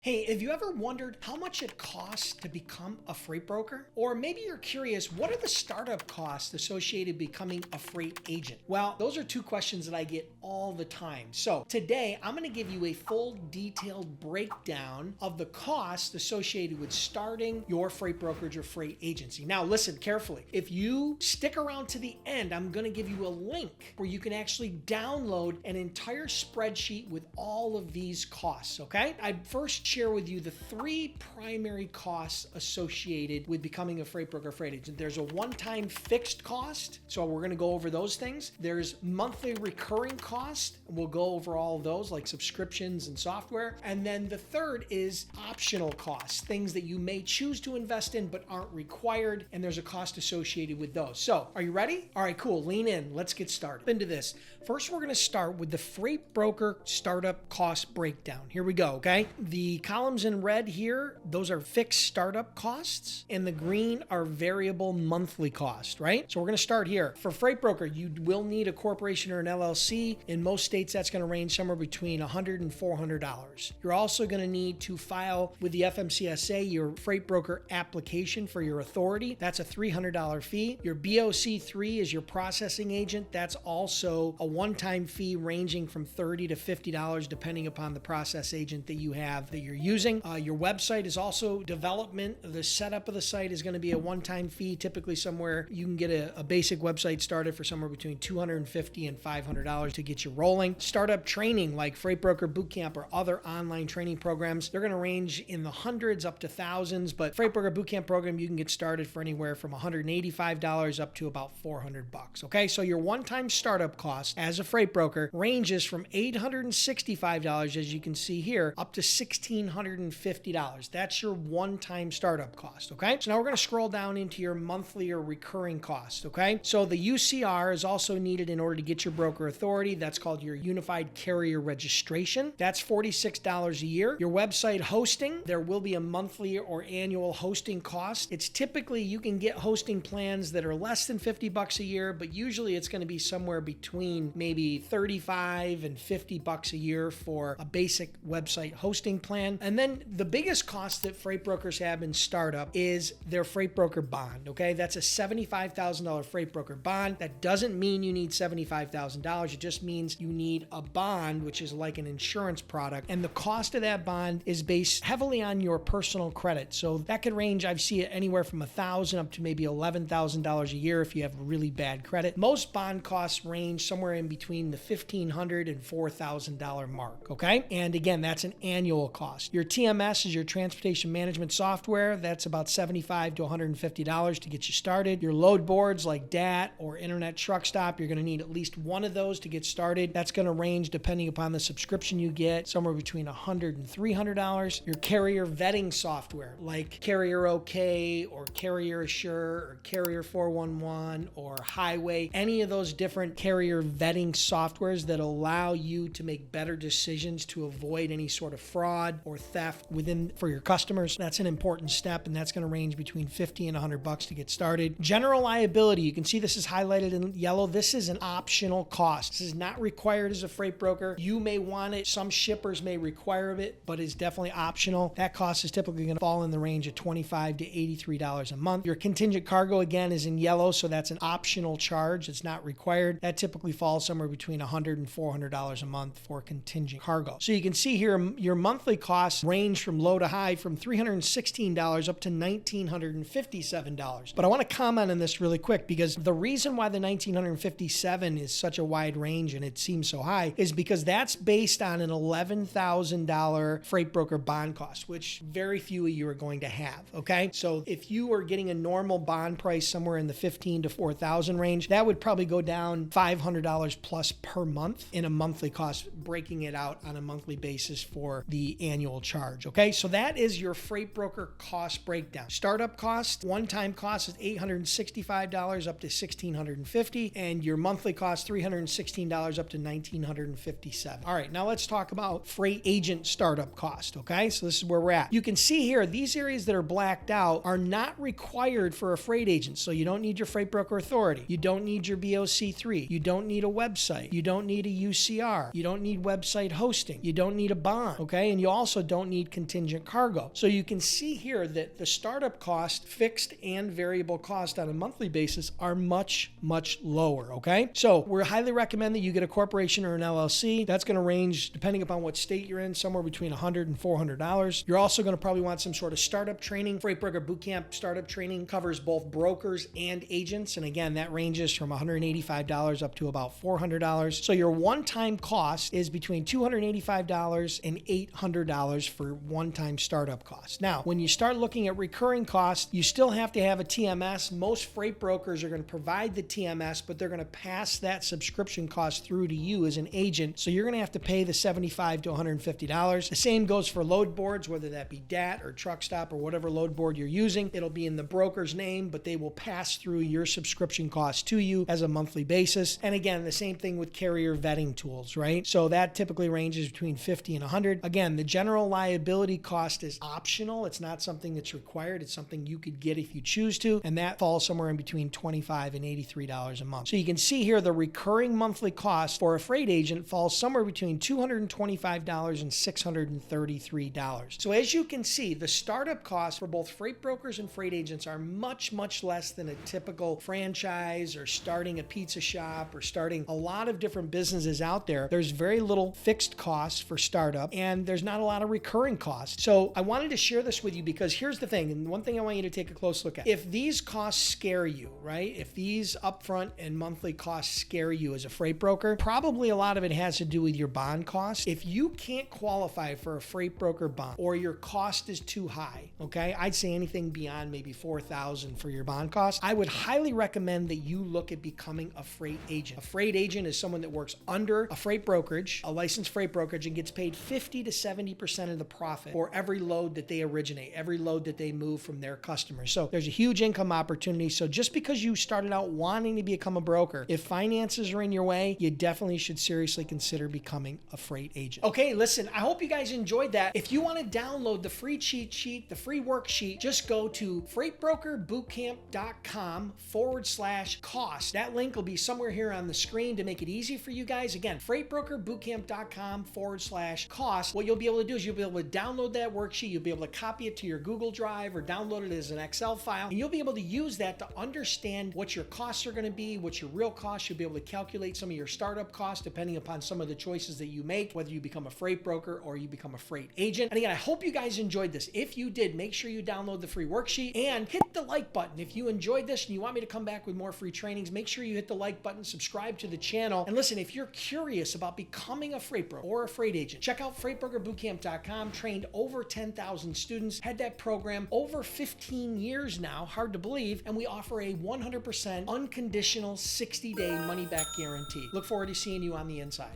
Hey, have you ever wondered how much it costs to become a freight broker? Or maybe you're curious, what are the startup costs associated with becoming a freight agent? Well, those are two questions that I get all the time. So today, I'm going to give you a full detailed breakdown of the costs associated with starting your freight brokerage or freight agency. Now, listen carefully. If you stick around to the end, I'm going to give you a link where you can actually download an entire spreadsheet with all of these costs, okay? I'd first share with you the three primary costs associated with becoming a freight broker or freight agent. There's a one-time fixed cost, so we're going to go over those things. There's monthly recurring cost, and we'll go over all of those like subscriptions and software. And then the third is optional costs, things that you may choose to invest in but aren't required, and there's a cost associated with those. So, are you ready? All right, cool. Lean in. Let's get started into this. First, we're going to start with the freight broker startup cost breakdown. Here we go, okay? The columns in red here, those are fixed startup costs, and the green are variable monthly cost, right? So we're going to start here. For freight broker, you will need a corporation or an LLC. In most states, that's going to range somewhere between $100 and $400. You're also going to need to file with the FMCSA your freight broker application for your authority. That's a $300 fee. Your BOC3 is your processing agent. That's also a one-time fee ranging from $30 to $50 depending upon the process agent that you have that you're using. Your website is also development. The setup of the site is going to be a one-time fee. Typically somewhere you can get a basic website started for somewhere between $250 and $500 to get you rolling. Startup training like Freight Broker Bootcamp or other online training programs, they're going to range in the hundreds up to thousands, but Freight Broker Bootcamp program, you can get started for anywhere from $185 up to about $400. Okay, so your one-time startup cost as a freight broker ranges from $865, as you can see here, up to $1,650. That's your one-time startup cost, okay? So now we're going to scroll down into your monthly or recurring cost, okay? So the UCR is also needed in order to get your broker authority. That's called your Unified Carrier Registration. That's $46 a year. Your website hosting, there will be a monthly or annual hosting cost. It's typically, you can get hosting plans that are less than $50 a year, but usually it's going to be somewhere between maybe $35 and $50 a year for a basic website hosting plan. And then the biggest cost that freight brokers have in startup is their freight broker bond, okay? That's a $75,000 freight broker bond. That doesn't mean you need $75,000. It just means you need a bond, which is like an insurance product. And the cost of that bond is based heavily on your personal credit. So that could range, I've seen it anywhere from $1,000 up to maybe $11,000 a year if you have really bad credit. Most bond costs range somewhere in between the $1,500 and $4,000 mark, okay? And again, that's an annual cost. Your TMS is your transportation management software. That's about $75 to $150 to get you started. Your load boards like DAT or Internet Truck Stop, you're going to need at least one of those to get started. That's going to range depending upon the subscription you get, somewhere between $100 and $300. Your carrier vetting software like Carrier OK or Carrier Assure or Carrier 411 or Highway, any of those different carrier vetting softwares that allow you to make better decisions to avoid any sort of fraud or theft for your customers. That's an important step, and that's going to range between $50 and $100 to get started. General liability, you can see this is highlighted in yellow. This is an optional cost. This is not required as a freight broker. You may want it. Some shippers may require it, but it's definitely optional. That cost is typically going to fall in the range of $25 to $83 a month. Your contingent cargo, again, is in yellow, so that's an optional charge. It's not required. That typically falls somewhere between $100 and $400 a month for contingent cargo. So you can see here, your monthly costs range from low to high from $316 up to $1,957. But I want to comment on this really quick because the reason why the $1,957 is such a wide range and it seems so high is because that's based on an $11,000 freight broker bond cost, which very few of you are going to have, okay? So if you are getting a normal bond price somewhere in the $15,000 to $4,000 range, that would probably go down $500 plus per month in a monthly cost, breaking it out on a monthly basis for the annual charge, okay? So that is your freight broker cost breakdown. Startup cost, one-time cost is $865 up to $1,650, and your monthly cost $316 up to $1,957. All right, now let's talk about freight agent startup cost, okay? So this is where we're at. You can see here, these areas that are blacked out are not required for a freight agent, so you don't need your freight broker authority. You don't need your BOC3. You don't need a website. You don't need a UCR. You don't need website hosting. You don't need a bond, okay? And you also also don't need contingent cargo. So you can see here that the startup cost, fixed and variable cost on a monthly basis, are much, much lower, okay? So we highly recommend that you get a corporation or an LLC. That's going to range, depending upon what state you're in, somewhere between $100 and $400. You're also going to probably want some sort of startup training. Freight Broker Bootcamp startup training covers both brokers and agents. And again, that ranges from $185 up to about $400. So your one-time cost is between $285 and $800 for one-time startup cost. Now, when you start looking at recurring costs, you still have to have a TMS. Most freight brokers are going to provide the TMS, but they're going to pass that subscription cost through to you as an agent. So you're going to have to pay the $75 to $150. The same goes for load boards, whether that be DAT or truck stop or whatever load board you're using. It'll be in the broker's name, but they will pass through your subscription cost to you as a monthly basis. And again, the same thing with carrier vetting tools, right? So that typically ranges between $50 and $100. Again, the general liability cost is optional. It's not something that's required. It's something you could get if you choose to, and that falls somewhere in between $25 and $83 a month. So you can see here the recurring monthly cost for a freight agent falls somewhere between $225 and $633. So as you can see, the startup costs for both freight brokers and freight agents are much, much less than a typical franchise or starting a pizza shop or starting a lot of different businesses out there. There's very little fixed costs for startup, and there's not a lot of recurring costs. So I wanted to share this with you because here's the thing, and one thing I want you to take a close look at. If these costs scare you, right? If these upfront and monthly costs scare you as a freight broker, probably a lot of it has to do with your bond costs. If you can't qualify for a freight broker bond or your cost is too high, okay? I'd say anything beyond maybe $4,000 for your bond cost. I would highly recommend that you look at becoming a freight agent. A freight agent is someone that works under a freight brokerage, a licensed freight brokerage, and gets paid 50 to 70% of the profit for every load that they originate, every load that they move from their customers. So there's a huge income opportunity. So just because you started out wanting to become a broker, if finances are in your way, you definitely should seriously consider becoming a freight agent. Okay, listen, I hope you guys enjoyed that. If you want to download the free cheat sheet, the free worksheet, just go to freightbrokerbootcamp.com/cost. That link will be somewhere here on the screen to make it easy for you guys. Again, freightbrokerbootcamp.com/cost. What you'll be able to do is you'll be able to download that worksheet. You'll be able to copy it to your Google Drive or download it as an Excel file, and you'll be able to use that to understand what your costs are going to be, what your real costs. You'll be able to calculate some of your startup costs depending upon some of the choices that you make, whether you become a freight broker or you become a freight agent. And again, I hope you guys enjoyed this. If you did, make sure you download the free worksheet and hit the like button. If you enjoyed this and you want me to come back with more free trainings, make sure you hit the like button, subscribe to the channel. And listen, if you're curious about becoming a freight broker or a freight agent, check out freightbrokerbootcamp.com. Trained over 10,000 students, had that program over 15 years now, hard to believe, and we offer a 100% unconditional 60-day money-back guarantee. Look forward to seeing you on the inside.